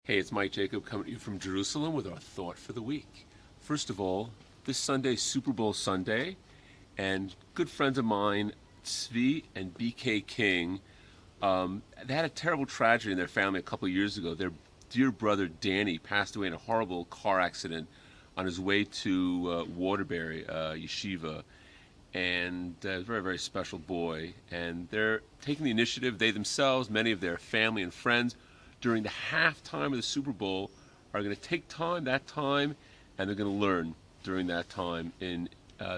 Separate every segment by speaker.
Speaker 1: Hey, it's Mike Jacob coming to you from Jerusalem with our thought for the week. First of all, this Sunday is Super Bowl Sunday, and good friends of mine, Tzvi and BK King, they had a terrible tragedy in their family a couple of years ago. Their dear brother Danny passed away in a horrible car accident on his way to Waterbury Yeshiva, and a very, very special boy. And they're taking the initiative, they themselves, many of their family and friends, during the halftime of the Super Bowl, are going to take that time, and they're going to learn during that time in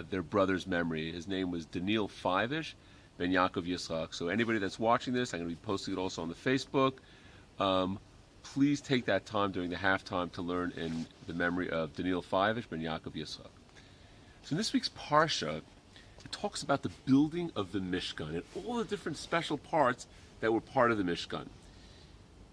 Speaker 1: their brother's memory. His name was Daniel Fivish Ben Yaakov Yitzchak. So anybody that's watching this, I'm going to be posting it also on the Facebook. Please take that time during the halftime to learn in the memory of Daniel Fivish Ben Yaakov Yitzchak. So in this week's Parsha, it talks about the building of the Mishkan and all the different special parts that were part of the Mishkan.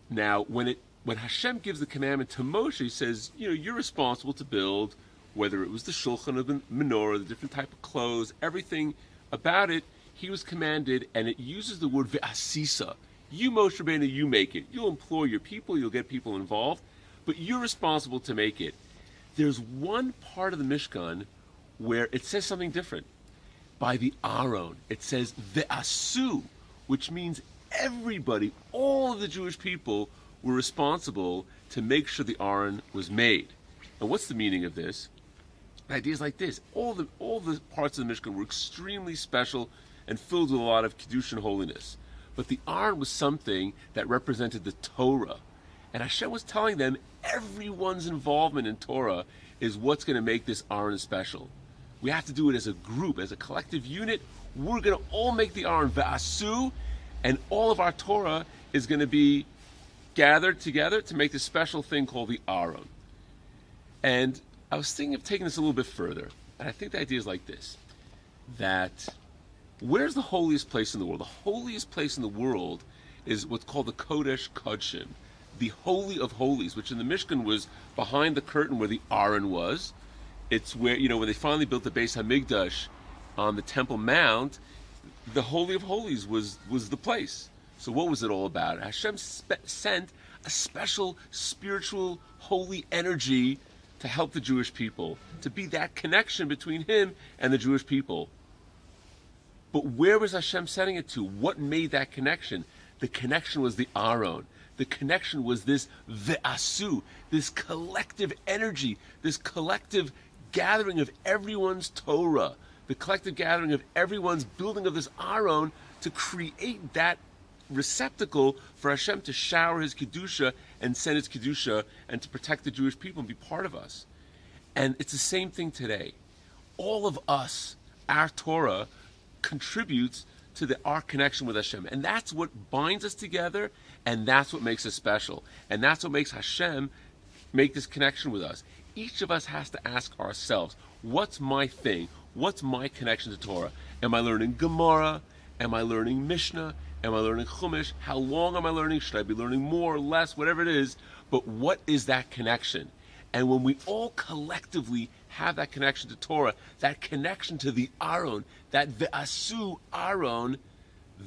Speaker 1: Now, when Hashem gives the commandment to Moshe, he says, you're responsible to build, whether it was the shulchan of the menorah, the different type of clothes, everything about it, he was commanded, and it uses the word ve'asisa. You, Moshe Rabbeinu, you make it. You'll employ your people, you'll get people involved, but you're responsible to make it. There's one part of the Mishkan where it says something different. By the Aron, it says ve'asu, which means everybody, all of the Jewish people, were responsible to make sure the Aron was made. And what's the meaning of this? The idea is like this. All the parts of the Mishkan were extremely special and filled with a lot of Kiddush and holiness. But the Aron was something that represented the Torah. And Hashem was telling them everyone's involvement in Torah is what's going to make this Aron special. We have to do it as a group, as a collective unit. We're going to all make the Aron ve'asu, and all of our Torah is going to be gathered together to make this special thing called the Aron. And I was thinking of taking this a little bit further, and I think the idea is like this, that where's the holiest place in the world? The holiest place in the world is what's called the Kodesh Kodshim, the Holy of Holies, which in the Mishkan was behind the curtain where the Aron was. It's where, when they finally built the Beis HaMikdash on the Temple Mount, the Holy of Holies was the place. So what was it all about? Hashem sent a special spiritual holy energy to help the Jewish people, to be that connection between him and the Jewish people. But where was Hashem sending it to? What made that connection? The connection was the Aron. The connection was this ve'asu, this collective energy, this collective gathering of everyone's Torah, the collective gathering of everyone's building of this Aron to create that receptacle for Hashem to shower his Kedusha and send his Kedusha and to protect the Jewish people and be part of us. And it's the same thing today. All of us, our Torah, contributes to our connection with Hashem. And that's what binds us together, and that's what makes us special. And that's what makes Hashem make this connection with us. Each of us has to ask ourselves, what's my thing? What's my connection to Torah? Am I learning Gemara? Am I learning Mishnah? Am I learning Chumash? How long am I learning? Should I be learning more or less? Whatever it is. But what is that connection? And when we all collectively have that connection to Torah, that connection to the Aron, that ve'asu Aron,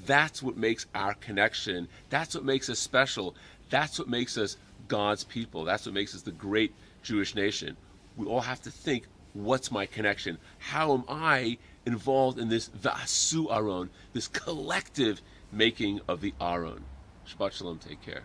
Speaker 1: that's what makes our connection. That's what makes us special. That's what makes us God's people. That's what makes us the great Jewish nation. We all have to think, what's my connection? How am I involved in this ve'asu Aron, this collective making of the Aron? Shabbat Shalom, take care.